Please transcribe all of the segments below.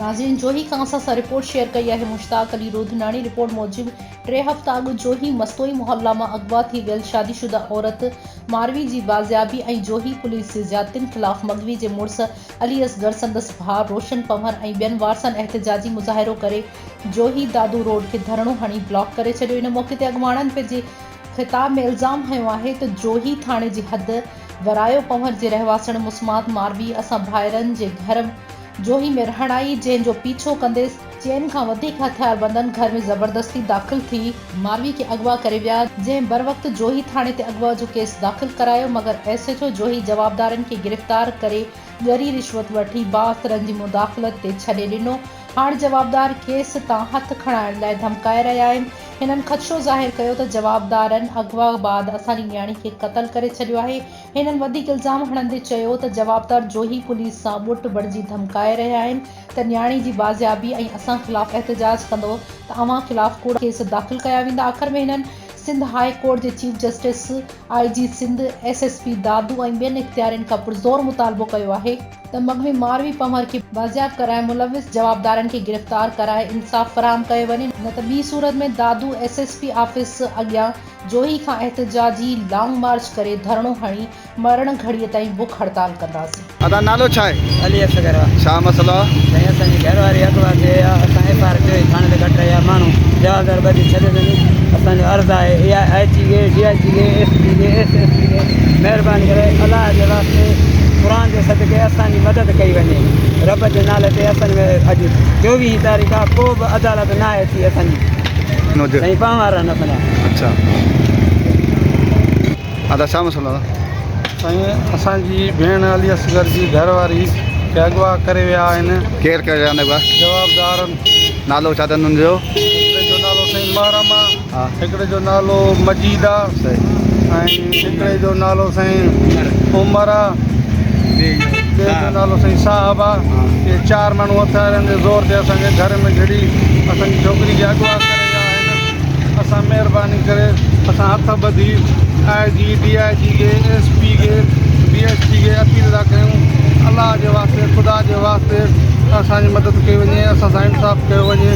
नाज़रीन, जोही कांसा सां रिपोर्ट शेयर कई है मुश्ताक अली रोधनानी। रिपोर्ट मूजिब 3 हफ़्ता अॻु जोही मस्तोई मोहल्ला में अगवा थी वियल शादीशुदा औरत मारवी की बाज़ियाबी और जोही पुलिस ज़्यादतियुनि ख़िलाफ़ मगवी के मुड़स अली असगर, संदस भाउ रोशन पंवर और ॿियनि वारसनि एहतजाजी मुज़ाहिरो करे जोही दादू रोड के धरणो हणी ब्लॉक करे छॾियो। इन मौके ते अॻवाणनि पंहिंजे ख़िताब में इल्ज़ाम हयो आहे त जोही थाणे जी हद वरायो पंवर के रहवासण मुस्मात मारवी असां भाइरनि जे घर जोही में रहण आई, जंहिंजो पीछो कंदे चैन खां वधीक हथियार बंदन घर में ज़बरदस्ती दाख़िल थी मारवी के अगवा करे विया, जंहिं बर वक्त जोही थाणे ते अगवा जो केस दाख़िल करायो, मगर SHO जोही जवाबदारन के गिरफ्तार करे ॻरी रिश्वत वठी बाअसरनि जी मुदाख़लत ते छॾे ॾिनो। हाणे जवाबदार केस तां हथ खणाइण लाइ धमकाए रहिया आहिनि। हिननि ख़दशो ज़ाहिर कयो त जवाबदारनि अगवा बाद असांजी न्याणी खे क़त्ल करे छॾियो आहे। हिननि वधीक इल्ज़ाम हणंदे चयो त जवाबदार जोही पुलिस सां ॿुट बड़जी धमकाए रहिया आहिनि त न्याणी जी बाज़ियाबी ऐं असां ख़िलाफ़ एहतजाज कंदो त अव्हां ख़िलाफ़ कूड़ केस दाख़िल कया वेंदा। आख़िर में हिननि सिंध हाई कोर्ट के chief justice IG Sindh SSP Dadu और ॿियनि इख्तियारनि खां पुरज़ोर मुतालबो कयो आहे त मगवी मारवी पंवर के बाज़ियाब कराए मुलविस जवाबदारन के गिरफ्तार कराए इंसाफ़ फराहम कयो वञे, न त ॿी सूरत में दादू SSP ऑफिस अॻियां जोही खां एहतजाजी लॉन्ग मार्च करे धरणो हणी मरण घड़ीअ ताईं बुख हड़ताल कंदासीं। अदा नालो छा है? अली असगर। छा मसलो? साईं असांजी घरवारी अगवा थिए असां FIR कयो थाणे ते कट रहिया माण्हू जवाबदार ॿधी छॾे ॾिनी। असांजो अर्ज़ु आहे IG खे DIG खे SP खे SSP खे महिरबानी करे अलाह जे वास्ते क़ुरान जे सदके असांजी मदद कई वञे। रब जे नाले ते असां में अॼु 24 तारीख़ आहे, को बि अदालत न आहे थी असांजी साईं पांवार न कंदा। अच्छा अदा छा मसलो? साईं असांजी भेण अली असगर जी घरवारी खे अगवा करे विया आहिनि। केरु करे विया आहिनि? जवाबदारनि नालो छा अथनि हुननि जो? हिकिड़े जो नालो साईं महरम आहे, हा हिकिड़े जो नालो मजीद आहे सही ऐं हिकिड़े जो नालो साईं उमर आहे, ॿिए जो नालो साईं साहब आहे। इहे 4 माण्हू हथियारनि जे ज़ोर ते असांजे घर में घिड़ी असांजी छोकिरी खे अगवा करे विया आहिनि। असां महिरबानी करे असां हथ ॿधी IG DIG खे SP खे DSP खे अपील था कयूं अलाह जे वास्ते ख़ुदा जे वास्ते असांजी मदद कई वञे, असां सां इंसाफ़ कयो वञे।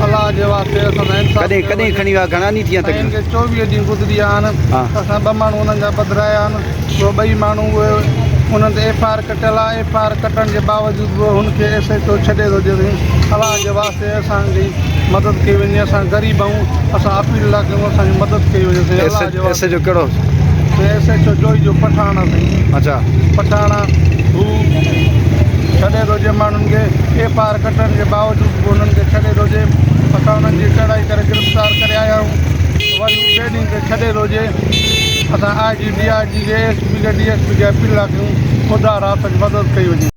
अलाह जे वास्ते असां सां इंसाफ़ कॾहिं खणी विया? घणा ॾींहं थी विया? हिनखे 24 ॾींहं गुज़री विया आहिनि। हा। असां 2 माण्हू हुननि जा बदिराया आहिनि। उहे 2 माण्हू उहे उन्हनि ते FIR कटियल आहे। FIR कटण जे बावजूदि बि हुनखे SHO छॾे थो ॾिए। अलाह जे वास्ते असांजी मदद कई वञे। असां ग़रीब आहियूं, असां अपील था कयूं असांजी मदद कई वञे। अलाह जे वास्ते SHO कहिड़ो? SHO जोही जो पठाण आहे। अच्छा पठाण हू छॾे थो ॾिए माण्हुनि खे। FIR कटण जे बावजूदि बि उन्हनि खे छॾे थो ॾिए। असां उन्हनि जी चढ़ाई करे गिरफ़्तार करे आया आहियूं, वरी ॿिए ॾींहं ते छॾे थो ॾिए। असां IG DIG खे SP खे DSP खे अपील था कयूं ख़ुदा राति जी मदद कई वञे।